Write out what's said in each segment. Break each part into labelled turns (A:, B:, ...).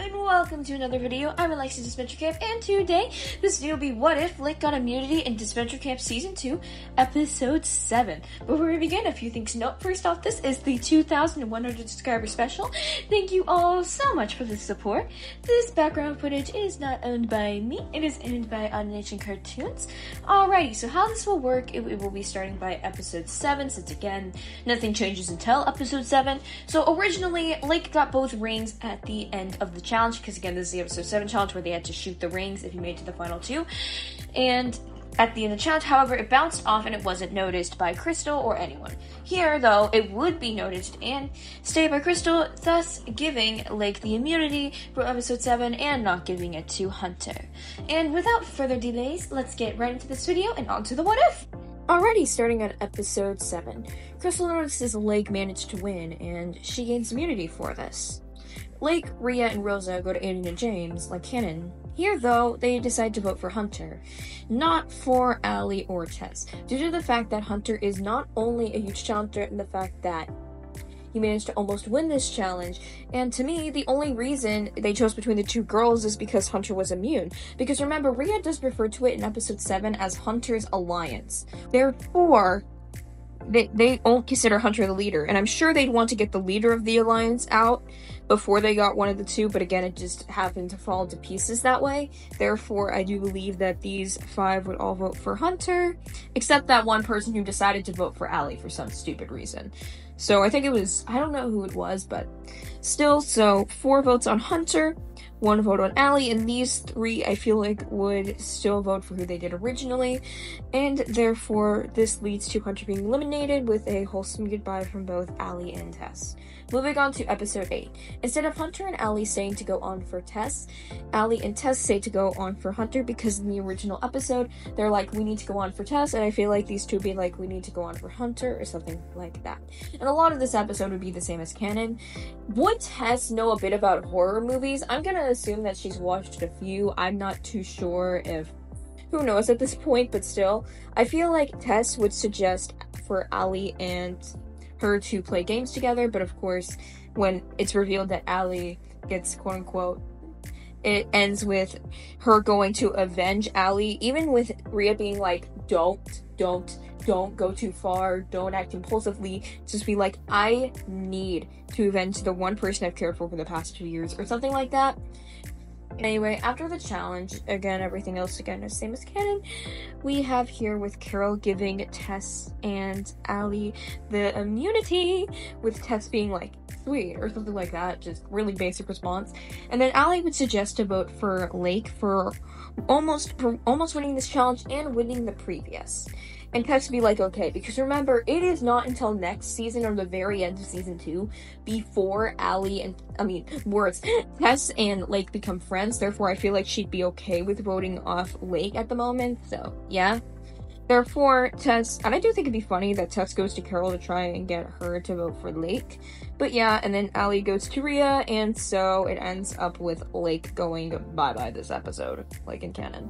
A: and welcome to another video. I'm Alexis Disventure Camp, and today this video will be what if Lake got immunity in Disventure Camp Season 2, Episode 7. Before we begin, a few things to note. First off, this is the 2,100 subscriber special. Thank you all so much for the support. This background footage is not owned by me, it is owned by Automation Cartoons. Alrighty, so how this will work, it will be starting by Episode 7, since again, nothing changes until Episode 7. So originally, Lake got both rings at the end of the challenge, because again, this is the Episode 7 challenge where they had to shoot the rings if you made it to the final two. And at the end of the challenge, however, it bounced off and it wasn't noticed by Crystal or anyone. Here, though, it would be noticed and stayed by Crystal, thus giving Lake the immunity for Episode 7 and not giving it to Hunter. And without further delays, let's get right into this video and on to the what if! Alrighty, starting at Episode 7. Crystal notices Lake managed to win, and she gains immunity for this. Lake, Rhea, and Rosa go to Aiden and James, like canon. Here, though, they decide to vote for Hunter, not for Allie or Tess, due to the fact that Hunter is not only a huge challenger in the fact that he managed to almost win this challenge, and to me, the only reason they chose between the two girls is because Hunter was immune. Because remember, Rhea does refer to it in Episode 7 as Hunter's Alliance. Therefore, they don't consider Hunter the leader, and I'm sure they'd want to get the leader of the Alliance out before they got one of the two, but again, it just happened to fall to pieces that way. Therefore, I do believe that these five would all vote for Hunter, except that one person who decided to vote for Allie for some stupid reason. So I think it was, I don't know who it was, but still, so 4 votes on Hunter, 1 vote on Allie, and these 3 I feel like would still vote for who they did originally, and therefore this leads to Hunter being eliminated with a wholesome goodbye from both Allie and Tess. Moving on to Episode 8. Instead of Hunter and Allie saying to go on for Tess, Allie and Tess say to go on for Hunter, because in the original episode, they're like, we need to go on for Tess, and I feel like these two would be like, we need to go on for Hunter, or something like that. And a lot of this episode would be the same as canon. Would Tess know a bit about horror movies? I'm gonna assume that she's watched a few. I'm not too sure if, who knows at this point, but still. I feel like Tess would suggest for Allie and her to play games together, but of course, when it's revealed that Allie gets quote-unquote, it ends with her going to avenge Allie, even with Rhea being like, don't go too far, don't act impulsively, just be like, I need to avenge the one person I've cared for the past 2 years, or something like that. Anyway, after the challenge, again, everything else again is same as canon, we have here with Carol giving Tess and Allie the immunity, with Tess being like, sweet, or something like that, just really basic response. And then Allie would suggest to vote for Lake for almost winning this challenge and winning the previous. And Tess would be like, okay, because remember, it is not until next season or the very end of Season 2 before Tess and Lake become friends, therefore I feel like she'd be okay with voting off Lake at the moment, so yeah. Therefore, Tess, and I do think it'd be funny that Tess goes to Carol to try and get her to vote for Lake, but yeah, and then Allie goes to Rhea, and so it ends up with Lake going bye-bye this episode, like in canon.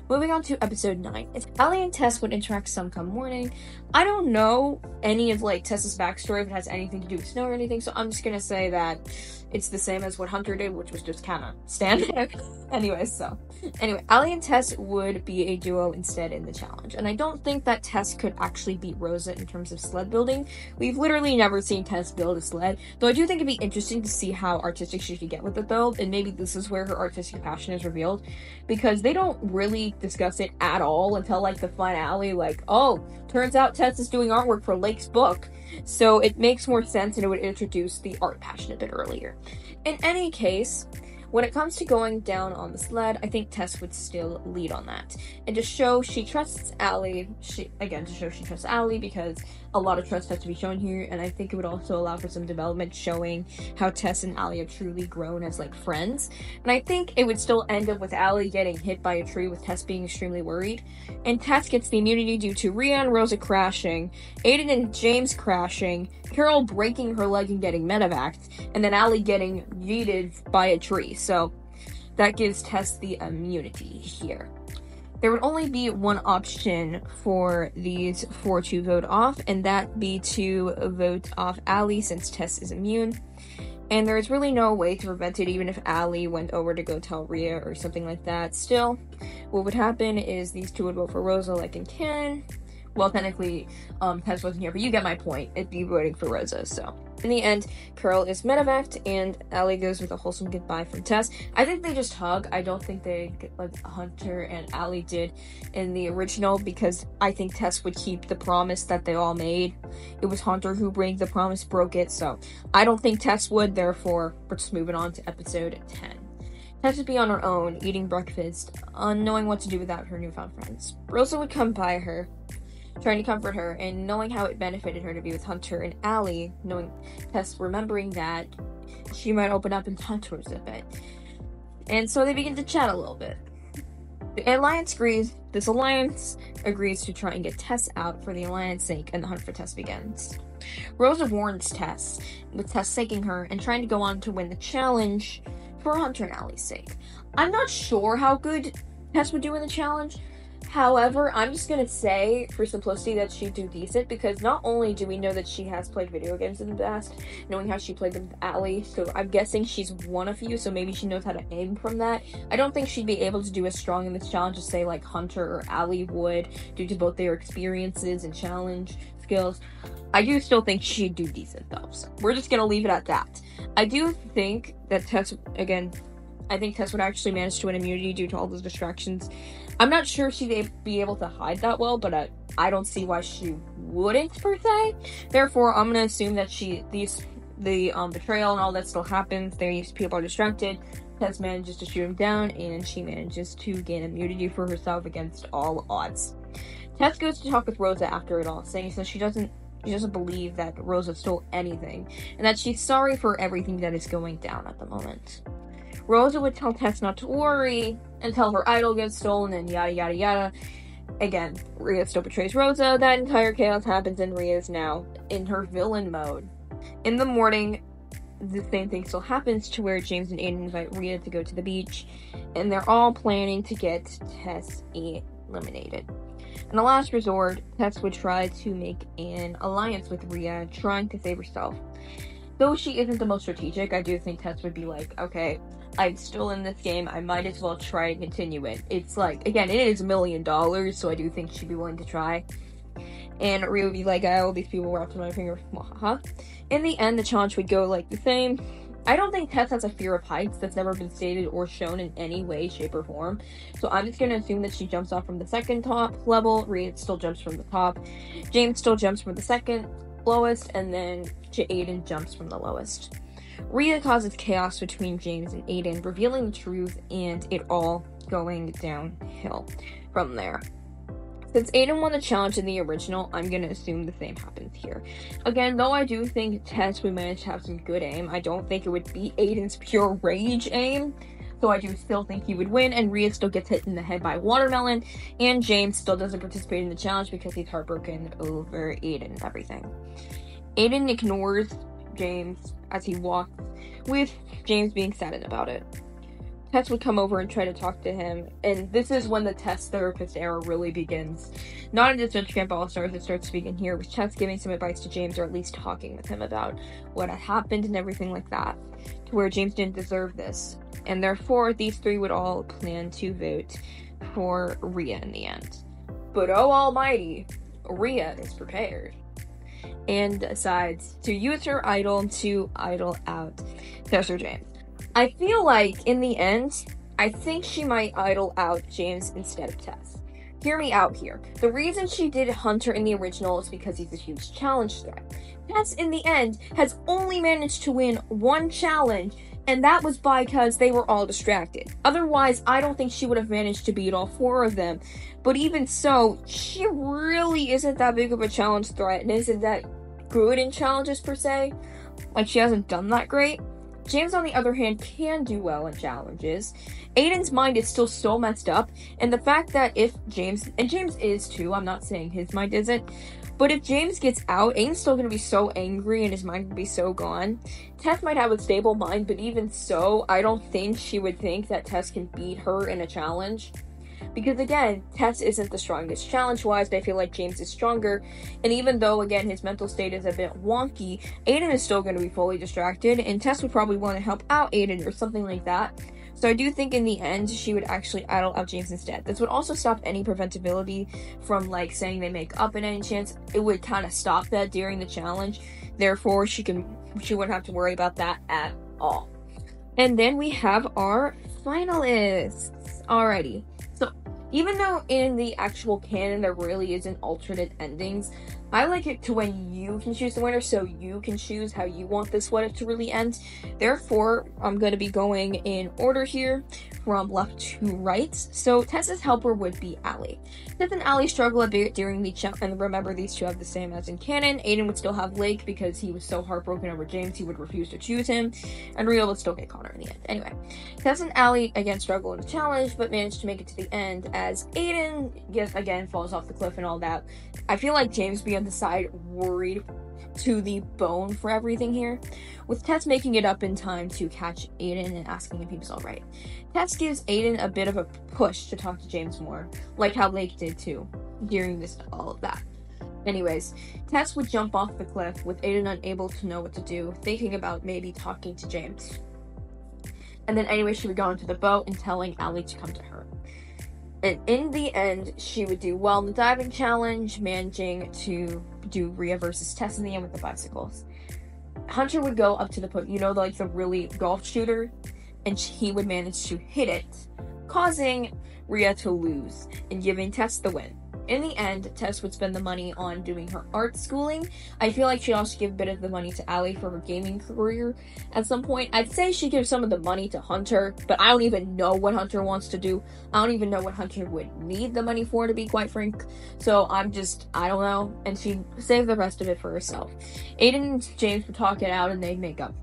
A: Moving on to Episode 9. Allie and Tess would interact some come morning. I don't know any of, like, Tess's backstory, if it has anything to do with Snow or anything, so I'm just gonna say that it's the same as what Hunter did, which was just kinda standard. Anyway, Allie and Tess would be a duo instead in the challenge, and I don't think that Tess could actually beat Rosa in terms of sled building. We've literally never seen Tess build a sled, though I do think it'd be interesting to see how artistic she could get with the build, and maybe this is where her artistic passion is revealed, because they don't really discuss it at all until, like, the finale, like, oh, turns out Tess is doing artwork for Lake's book, so it makes more sense and it would introduce the art passion a bit earlier. In any case, when it comes to going down on the sled, I think Tess would still lead on that. And to show she trusts Allie, because a lot of trust has to be shown here, and I think it would also allow for some development showing how Tess and Allie have truly grown as, like, friends. And I think it would still end up with Allie getting hit by a tree with Tess being extremely worried. And Tess gets the immunity due to Rhea and Rosa crashing, Aiden and James crashing, Carol breaking her leg and getting medevaced, and then Allie getting yeeted by a tree. So that gives Tess the immunity here. There would only be one option for these 4 to vote off, and that be to vote off Allie since Tess is immune. And there's really no way to prevent it, even if Allie went over to go tell Rhea or something like that. Still, what would happen is these two would vote for Rosa like in canon. Well, technically, Tess wasn't here, but you get my point. It'd be voting for Rosa, so. In the end, Carol is medevaced, and Allie goes with a wholesome goodbye from Tess. I think they just hug. I don't think they get like Hunter and Allie did in the original, because I think Tess would keep the promise that they all made. It was Hunter who broke the promise, broke it, so I don't think Tess would, therefore, we're just moving on to episode 10. Tess would be on her own, eating breakfast, unknowing what to do without her newfound friends. Rosa would come by her, trying to comfort her, and knowing how it benefited her to be with Hunter, and Allie, knowing Tess, remembering that she might open up and talk to her a bit. And so they begin to chat a little bit. The alliance agrees to try and get Tess out for the alliance's sake, and the hunt for Tess begins. Rosa warns Tess, with Tess taking her and trying to go on to win the challenge for Hunter and Allie's sake. I'm not sure how good Tess would do in the challenge. However, I'm just gonna say, for simplicity, that she'd do decent, because not only do we know that she has played video games in the past, knowing how she played them with Allie, so I'm guessing she's one of you, so maybe she knows how to aim from that. I don't think she'd be able to do as strong in this challenge as, say, like Hunter or Allie would, due to both their experiences and challenge skills. I do still think she'd do decent, though, so we're just gonna leave it at that. I do think that Tess, again, I think Tess would actually manage to win immunity due to all those distractions. I'm not sure she'd be able to hide that well, but I don't see why she wouldn't, per se. Therefore, I'm gonna assume that the betrayal and all that still happens. These people are distracted. Tess manages to shoot him down, and she manages to gain immunity for herself against all odds. Tess goes to talk with Rosa after it all, saying that she doesn't believe that Rosa stole anything, and that she's sorry for everything that is going down at the moment. Rosa would tell Tess not to worry until her idol gets stolen and yada yada yada. Again, Rhea still betrays Rosa. That entire chaos happens, and Rhea is now in her villain mode. In the morning, the same thing still happens, to where James and Aiden invite Rhea to go to the beach, and they're all planning to get Tess eliminated. In the last resort, Tess would try to make an alliance with Rhea, trying to save herself. Though she isn't the most strategic, I do think Tess would be like, okay, I'm still in this game, I might as well try and continue it. It's like, again, it is $1 million, so I do think she'd be willing to try. And Rhea would be like, all these people were after my finger, In the end, the challenge would go like the same. I don't think Tess has a fear of heights. That's never been stated or shown in any way, shape, or form. So I'm just gonna assume that she jumps off from the second top level. Rhea still jumps from the top. James still jumps from the second lowest, and then Aiden jumps from the lowest. Rhea causes chaos between James and Aiden, revealing the truth, and it all going downhill from there. Since Aiden won the challenge in the original, I'm gonna assume the same happens here. Again, though I do think Tess would manage to have some good aim, I don't think it would be Aiden's pure rage aim. So I do still think he would win, and Rhea still gets hit in the head by a watermelon, and James still doesn't participate in the challenge because he's heartbroken over Aiden and everything. Aiden ignores James as he walks, with James being saddened about it. Tess would come over and try to talk to him, and this is when the Tess therapist era really begins. Not in Disventure Camp All-Stars, it starts to begin here, with Tess giving some advice to James, or at least talking with him about what had happened and everything like that, to where James didn't deserve this. And therefore, these three would all plan to vote for Rhea in the end. But oh almighty, Rhea is prepared, and decides to use her idol to idol out Tess or James. I feel like, in the end, I think she might idol out James instead of Tess. Hear me out here. The reason she did Hunter in the original is because he's a huge challenge threat. Tess, in the end, has only managed to win one challenge, and that was because they were all distracted. Otherwise, I don't think she would have managed to beat all four of them. But even so, she really isn't that big of a challenge threat, and isn't that good in challenges, per se. Like, she hasn't done that great. James, on the other hand, can do well in challenges. Aiden's mind is still so messed up, and the fact that if James, and James is too, I'm not saying his mind isn't, but if James gets out, Aiden's still going to be so angry and his mind will be so gone. Tess might have a stable mind, but even so, I don't think she would think that Tess can beat her in a challenge. Because again, Tess isn't the strongest challenge-wise, but I feel like James is stronger. And even though, again, his mental state is a bit wonky, Aiden is still going to be fully distracted, and Tess would probably want to help out Aiden or something like that. So I do think in the end, she would actually idle out James instead. This would also stop any preventability from, like, saying they make up in any chance. It would kind of stop that during the challenge. Therefore, she wouldn't have to worry about that at all. And then we have our finalists. Alrighty. So, even though in the actual canon there really isn't alternate endings, I like it to when you can choose the winner, so you can choose how you want this what if to really end. Therefore, I'm going to be going in order here from left to right. So Tess's helper would be Allie. Tess and Allie struggle a bit during the and remember these two have the same as in canon. Aiden would still have Lake because he was so heartbroken over James he would refuse to choose him, and Rio would still get Connor in the end. Anyway, Tess and Allie again struggle in the challenge, but manage to make it to the end as Aiden again falls off the cliff and all that. I feel like James be on the side worried to the bone for everything here, with Tess making it up in time to catch Aiden and asking if he was alright. Tess gives Aiden a bit of a push to talk to James more, like how Lake did too, during all of that. Anyways, Tess would jump off the cliff with Aiden unable to know what to do, thinking about maybe talking to James. And then anyway, she would go into the boat and telling Allie to come to her. And in the end, she would do well in the diving challenge, managing to do Rhea versus Tess in the end with the bicycles. Hunter would go up to the put, like the really golf shooter, and he would manage to hit it, causing Rhea to lose and giving Tess the win. In the end, Tess would spend the money on doing her art schooling. I feel like she'd also give a bit of the money to Allie for her gaming career at some point. I'd say she'd give some of the money to Hunter, but I don't even know what Hunter wants to do. I don't even know what Hunter would need the money for, to be quite frank. So I don't know. And she'd save the rest of it for herself. Aiden and James would talk it out and they'd make up.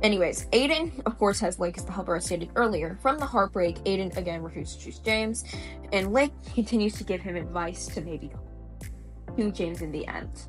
A: Anyways, Aiden, of course, has Lake as the helper I stated earlier. From the heartbreak, Aiden again refuses to choose James, and Lake continues to give him advice to maybe to James in the end.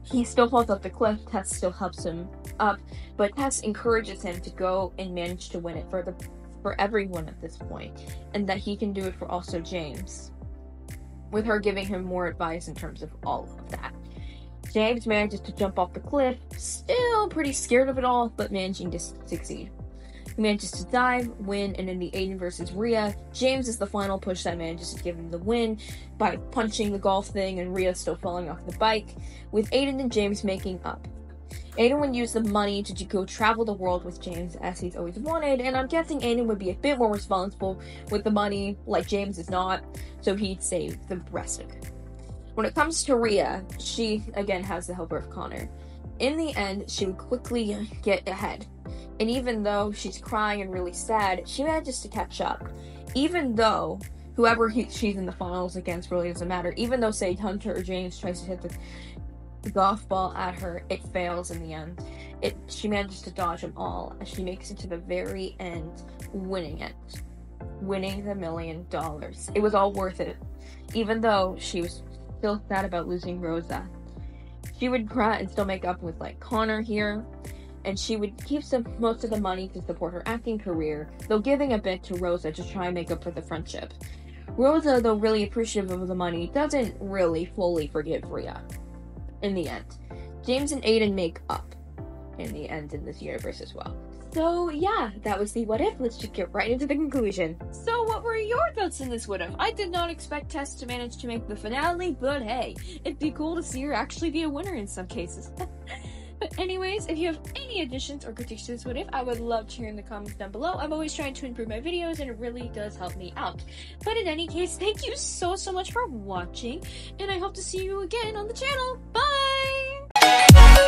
A: He still falls off the cliff, Tess still helps him up, but Tess encourages him to go and manage to win it for everyone at this point, and that he can do it for also James, with her giving him more advice in terms of all of that. James manages to jump off the cliff, still pretty scared of it all, but managing to succeed. He manages to dive, win, and in the Aiden versus Rhea, James is the final push that manages to give him the win by punching the golf thing and Rhea still falling off the bike, with Aiden and James making up. Aiden would use the money to go travel the world with James as he's always wanted, and I'm guessing Aiden would be a bit more responsible with the money, like James is not, so he'd save the rest of it. When it comes to Rhea, she, again, has the helper of Connor. In the end, she would quickly get ahead. And even though she's crying and really sad, she manages to catch up. Even though whoever she's in the finals against really doesn't matter. Even though, say, Hunter or James tries to hit the golf ball at her, it fails in the end. She manages to dodge them all as she makes it to the very end, winning it. Winning the $1 million. It was all worth it. Even though she was still sad about losing Rosa. She would cry and still make up with Connor here, and she would keep most of the money to support her acting career, though giving a bit to Rosa to try and make up for the friendship. Rosa, though really appreciative of the money, doesn't really fully forgive Rhea in the end. James and Aiden make up in the end in this universe as well. So yeah, that was the what if. Let's just get right into the conclusion. So what were your thoughts in this what if? I did not expect Tess to manage to make the finale, but hey, it'd be cool to see her actually be a winner in some cases. But anyways, if you have any additions or critiques to this what if, I would love to hear in the comments down below. I'm always trying to improve my videos and it really does help me out. But in any case, thank you so much for watching, and I hope to see you again on the channel. Bye!